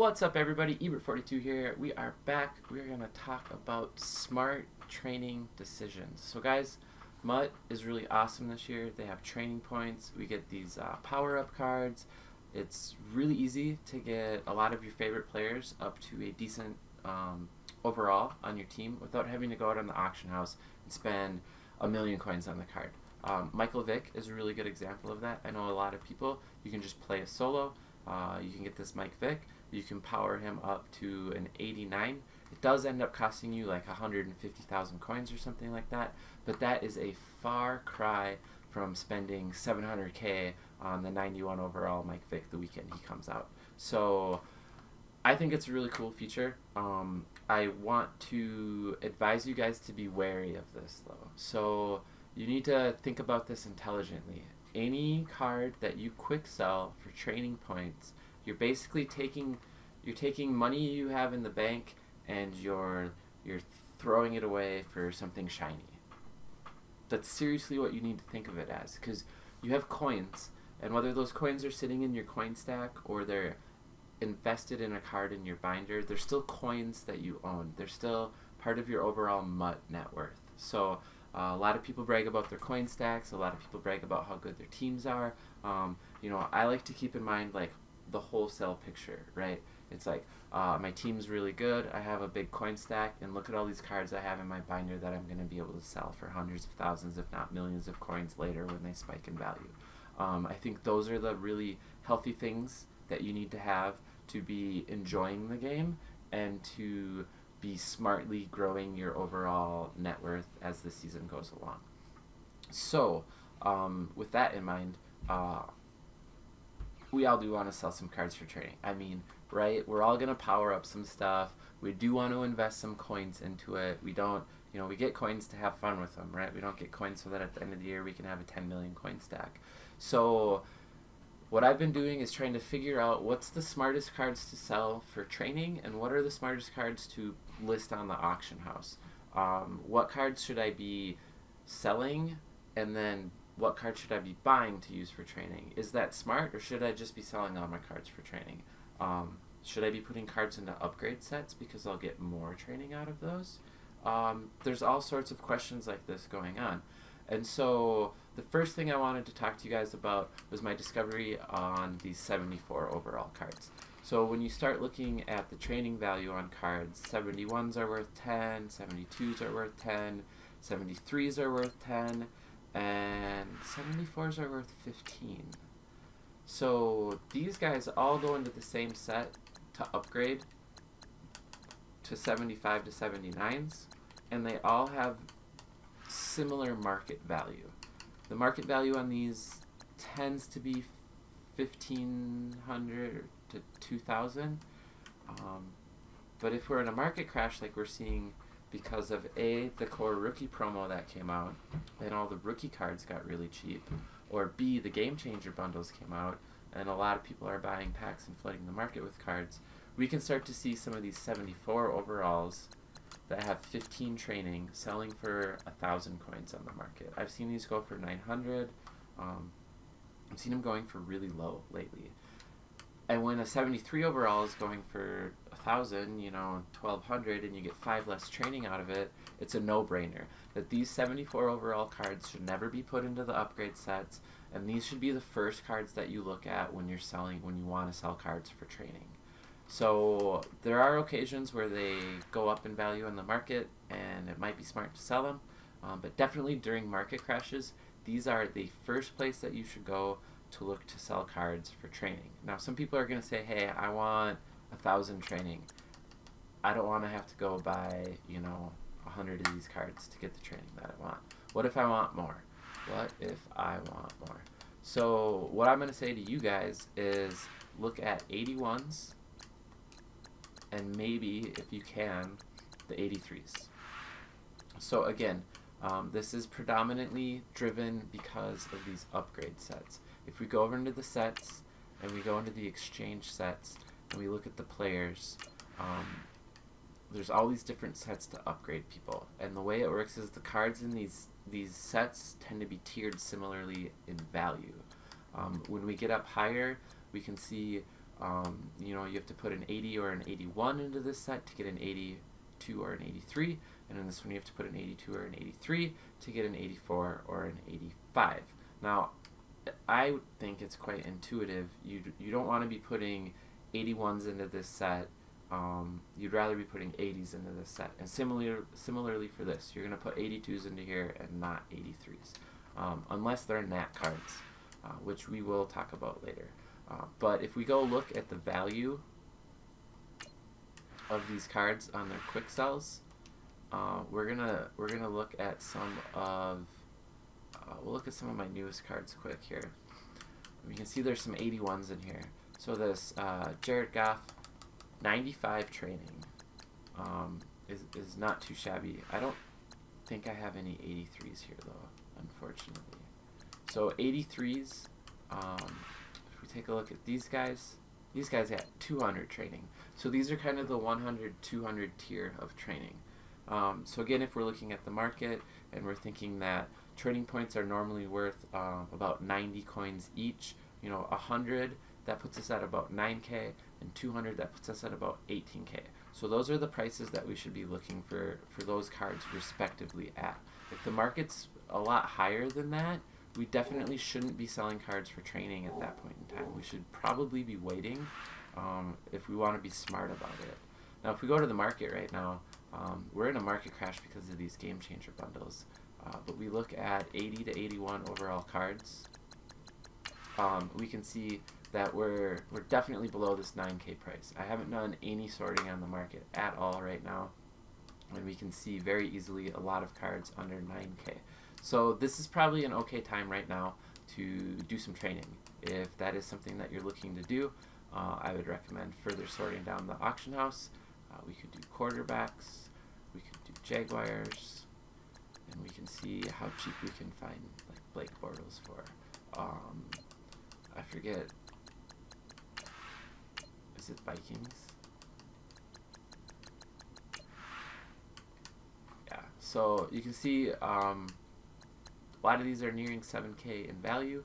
What's up, everybody? Ebert42 here. We are back. We're going to talk about smart training decisions. So, guys, MUT is really awesome this year. They have training points. We get these power-up cards. It's really easy to get a lot of your favorite players up to a decent overall on your team without having to go out on the auction house and spend a million coins on the card. Michael Vick is a really good example of that. I know a lot of people, you can just play a solo. You can get this Mike Vick. You can power him up to an 89. It does end up costing you like 150,000 coins or something like that, but that is a far cry from spending 700k on the 91 overall Mike Vick the weekend he comes out. So I think it's a really cool feature. I want to advise you guys to be wary of this though. So you need to think about this intelligently. Any card that you quick sell for training points, you're basically taking money you have in the bank and you're throwing it away for something shiny. That's seriously what you need to think of it as, because you have coins, and whether those coins are sitting in your coin stack or they're invested in a card in your binder, they're still coins that you own. They're still part of your overall MUT net worth. So a lot of people brag about their coin stacks. A lot of people brag about how good their teams are. I like to keep in mind like the wholesale picture, right? It's like my team's really good. I have a big coin stack, and look at all these cards I have in my binder that I'm going to be able to sell for hundreds of thousands, if not millions of coins later when they spike in value. I think those are the really healthy things that you need to have to be enjoying the game and to be smartly growing your overall net worth as the season goes along. So, with that in mind, we all do want to sell some cards for trading. I mean, right? We're all going to power up some stuff. We do want to invest some coins into it. We don't, we get coins to have fun with them, right? We don't get coins so that at the end of the year we can have a 10 million coin stack. So what I've been doing is trying to figure out what's the smartest cards to sell for training and what are the smartest cards to list on the auction house. What cards should I be selling, and then what cards should I be buying to use for training? Is that smart, or should I just be selling all my cards for training? Should I be putting cards into upgrade sets because I'll get more training out of those? There's all sorts of questions like this going on. And so the first thing I wanted to talk to you guys about was my discovery on these 74 overall cards. So when you start looking at the training value on cards, 71s are worth 10, 72s are worth 10, 73s are worth 10, and 74s are worth 15. So these guys all go into the same set to upgrade to 75 to 79s, and they all have similar market value. The market value on these tends to be 1,500 to 2,000, but if we're in a market crash like we're seeing because of the core rookie promo that came out and all the rookie cards got really cheap, or B, the game changer bundles came out and a lot of people are buying packs and flooding the market with cards, we can start to see some of these 74 overalls that have 15 training selling for 1,000 coins on the market. I've seen these go for 900. I've seen them going for really low lately. And when a 73 overall is going for 1,000, 1,200, and you get 5 less training out of it, it's a no-brainer that these 74 overall cards should never be put into the upgrade sets, and these should be the first cards that you look at when you want to sell cards for training. So there are occasions where they go up in value in the market, and it might be smart to sell them, but definitely during market crashes, these are the first place that you should go to look to sell cards for training. Now, some people are going to say, hey, I want 1,000 training. I don't want to have to go buy, 100 of these cards to get the training that I want. What if I want more? What if I want more? So what I'm going to say to you guys is look at 81s and maybe, if you can, the 83s. So again, this is predominantly driven because of these upgrade sets. If we go over into the sets and we go into the exchange sets and we look at the players, there's all these different sets to upgrade people. And the way it works is the cards in these sets tend to be tiered similarly in value. When we get up higher, we can see You know, you have to put an 80 or an 81 into this set to get an 82 or an 83, and in this one you have to put an 82 or an 83 to get an 84 or an 85. Now, I would think it's quite intuitive. You don't want to be putting 81s into this set. You'd rather be putting 80s into this set. And similarly for this, you're going to put 82s into here and not 83s, unless they're NAT cards, which we will talk about later. But if we go look at the value of these cards on their quick sells, we're gonna look at some of we'll look at some of my newest cards quick here. You can see there's some 81s in here. So this Jared Goff 95 training is not too shabby. I don't think I have any 83s here though, unfortunately. So 83s. If we take a look at these guys had 200 training. So these are kind of the 100, 200 tier of training. So again, if we're looking at the market and we're thinking that training points are normally worth about 90 coins each, you know, 100, that puts us at about 9K, and 200, that puts us at about 18K. So those are the prices that we should be looking for those cards respectively at. If the market's a lot higher than that, we definitely shouldn't be selling cards for training at that point in time. We should probably be waiting if we want to be smart about it. Now, if we go to the market right now, we're in a market crash because of these game changer bundles. But we look at 80 to 81 overall cards. We can see that we're definitely below this 9K price. I haven't done any sorting on the market at all right now, and we can see very easily a lot of cards under 9K. So this is probably an okay time right now to do some training. If that is something that you're looking to do, I would recommend further sorting down the auction house. We could do quarterbacks, we could do Jaguars, and we can see how cheap we can find like Blake Bortles for. I forget. Is it Vikings? Yeah. So you can see a lot of these are nearing 7K in value.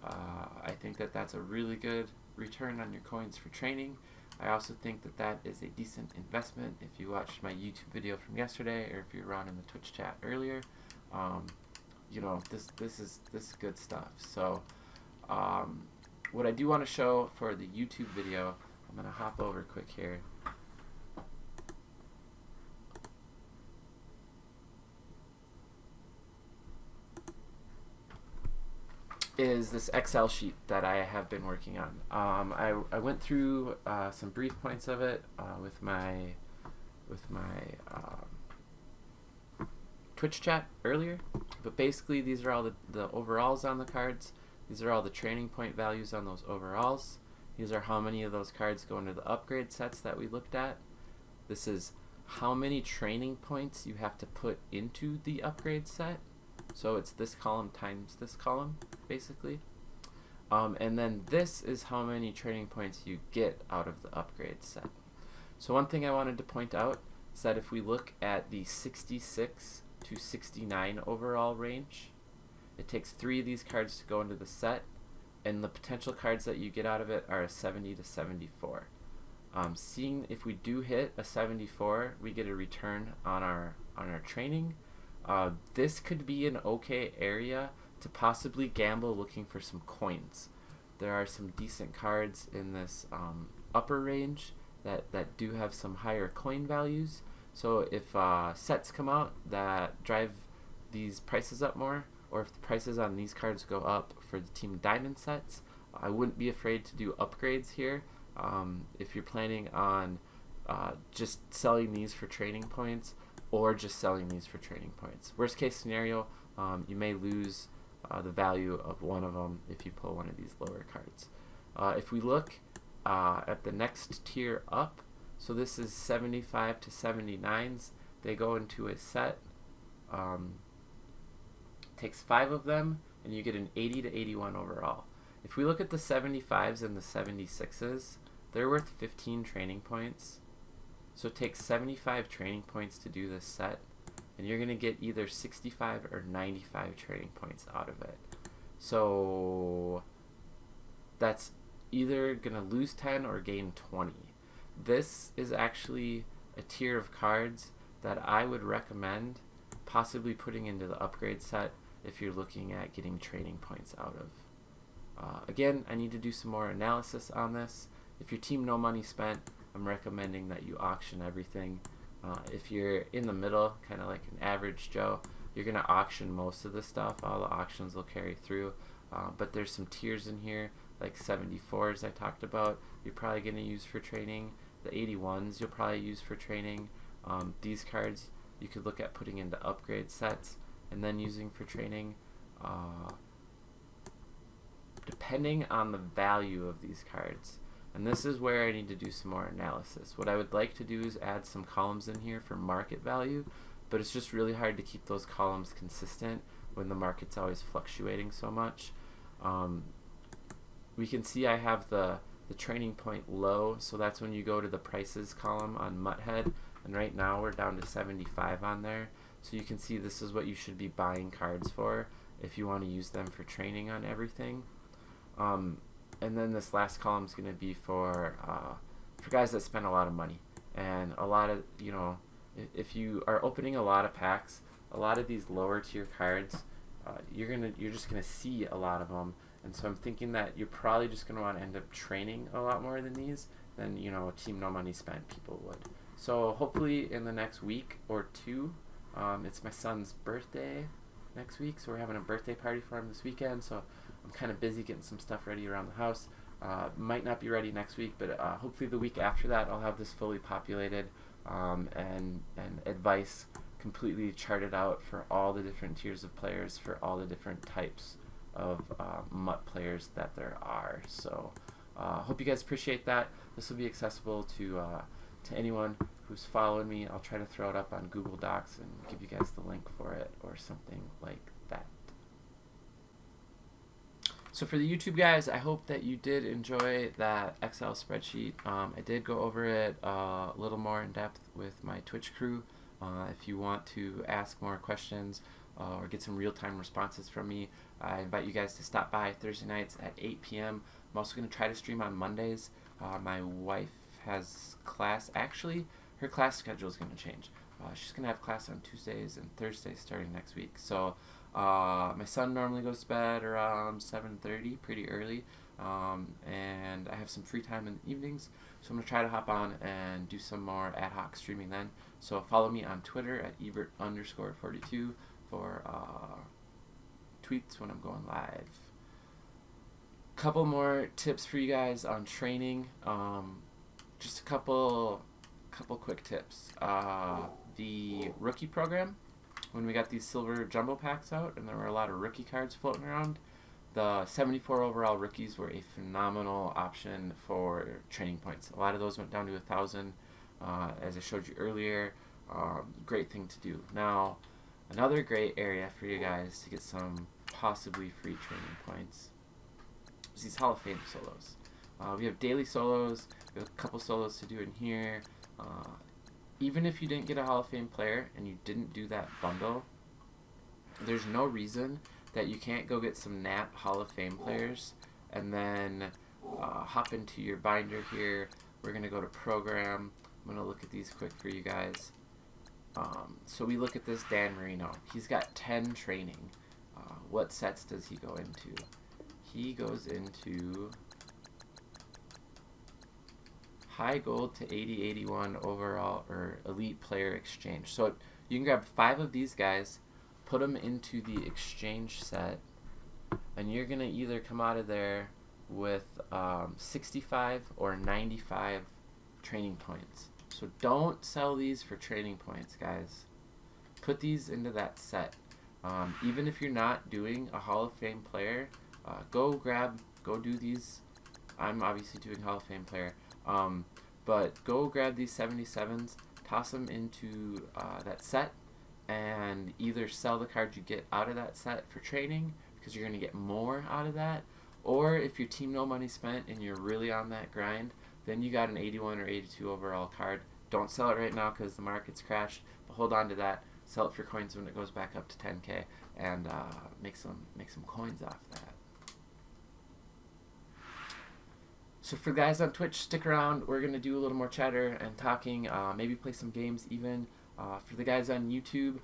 I think that that's a really good return on your coins for training. I also think that that is a decent investment. If you watched my YouTube video from yesterday, or if you were on in the Twitch chat earlier, you know, this is good stuff. So what I do want to show for the YouTube video, I'm gonna hop over quick here. Is this Excel sheet that I have been working on. I went through some brief points of it with my Twitch chat earlier, but basically these are all the overalls on the cards. These are all the training point values on those overalls. These are how many of those cards go into the upgrade sets that we looked at. This is how many training points you have to put into the upgrade set. So it's this column times this column, basically. And then this is how many training points you get out of the upgrade set. So one thing I wanted to point out is that if we look at the 66 to 69 overall range, it takes 3 of these cards to go into the set, and the potential cards that you get out of it are a 70 to 74. Seeing if we do hit a 74, we get a return on our training. This could be an okay area to possibly gamble looking for some coins. There are some decent cards in this upper range that do have some higher coin values. So if sets come out that drive these prices up more, or if the prices on these cards go up for the Team Diamond sets, I wouldn't be afraid to do upgrades here. If you're planning on just selling these for training points, or just selling these for training points. Worst case scenario, you may lose the value of one of them if you pull one of these lower cards. If we look at the next tier up, so this is 75 to 79s. They go into a set. Takes 5 of them, and you get an 80 to 81 overall. If we look at the 75s and the 76s, they're worth 15 training points. So it takes 75 training points to do this set, and you're going to get either 65 or 95 training points out of it. So that's either going to lose 10 or gain 20. This is actually a tier of cards that I would recommend possibly putting into the upgrade set if you're looking at getting training points out of. Again, I need to do some more analysis on this. If your team no money spent, I'm recommending that you auction everything. If you're in the middle, kind of like an average Joe, you're going to auction most of the stuff. All the auctions will carry through. But there's some tiers in here, like 74s I talked about, you're probably going to use for training. The 81s you'll probably use for training. These cards you could look at putting into upgrade sets and then using for training. Depending on the value of these cards. And this is where I need to do some more analysis. What I would like to do is add some columns in here for market value, but it's just really hard to keep those columns consistent when the market's always fluctuating so much. We can see I have the training point low, so that's when you go to the prices column on MUT, and right now we're down to 75 on there. So you can see this is what you should be buying cards for if you want to use them for training on everything. And then this last column is going to be for guys that spend a lot of money, and a lot of, you know, if you are opening a lot of packs, a lot of these lower tier cards, you're just gonna see a lot of them, and so I'm thinking that you're probably just gonna want to end up training a lot more than these than, you know, team no money spent people would. So hopefully in the next week or two, it's my son's birthday next week, so we're having a birthday party for him this weekend, so I'm kind of busy getting some stuff ready around the house. Might not be ready next week, but hopefully the week after that I'll have this fully populated and advice completely charted out for all the different tiers of players, for all the different types of MUT players that there are. So hope you guys appreciate that. This will be accessible to anyone who's following me. I'll try to throw it up on Google Docs and give you guys the link for it or something like that. So for the YouTube guys, I hope that you did enjoy that Excel spreadsheet. I did go over it a little more in depth with my Twitch crew. If you want to ask more questions or get some real-time responses from me, I invite you guys to stop by Thursday nights at 8 p.m. I'm also going to try to stream on Mondays. My wife has class. Actually, her class schedule is going to change. She's going to have class on Tuesdays and Thursdays starting next week. So my son normally goes to bed around 7:30, pretty early, and I have some free time in the evenings, so I'm going to try to hop on and do some more ad hoc streaming then. So follow me on Twitter at Ebert_42 for tweets when I'm going live. Couple more tips for you guys on training. Just a couple quick tips. The rookie program, when we got these silver jumbo packs out and there were a lot of rookie cards floating around, the 74 overall rookies were a phenomenal option for training points. A lot of those went down to 1,000, as I showed you earlier. Great thing to do. Now, another great area for you guys to get some possibly free training points is these Hall of Fame solos. We have daily solos, we have a couple solos to do in here. Even if you didn't get a Hall of Fame player and you didn't do that bundle, there's no reason that you can't go get some NAT Hall of Fame players and then hop into your binder here. We're going to go to program. I'm going to look at these quick for you guys. So we look at this Dan Marino. He's got 10 training. What sets does he go into? He goes into high gold to 80-81 overall or elite player exchange. So you can grab 5 of these guys, put them into the exchange set, and you're going to either come out of there with 65 or 95 training points. So don't sell these for training points, guys. Put these into that set. Even if you're not doing a Hall of Fame player, go do these. I'm obviously doing Hall of Fame player. But go grab these 77s, toss them into that set, and either sell the cards you get out of that set for training, because you're going to get more out of that, or if your team no money spent and you're really on that grind, then you got an 81 or 82 overall card. Don't sell it right now because the market's crashed, but hold on to that. Sell it for coins when it goes back up to 10K, and make some coins off that. So for the guys on Twitch, stick around. We're going to do a little more chatter and talking, maybe play some games even. For the guys on YouTube,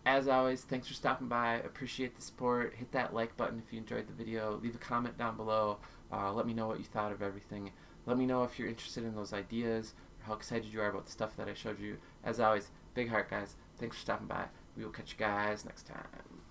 as always, thanks for stopping by. Appreciate the support. Hit that like button if you enjoyed the video. Leave a comment down below. Let me know what you thought of everything. Let me know if you're interested in those ideas or how excited you are about the stuff that I showed you. As always, big heart, guys. Thanks for stopping by. We will catch you guys next time.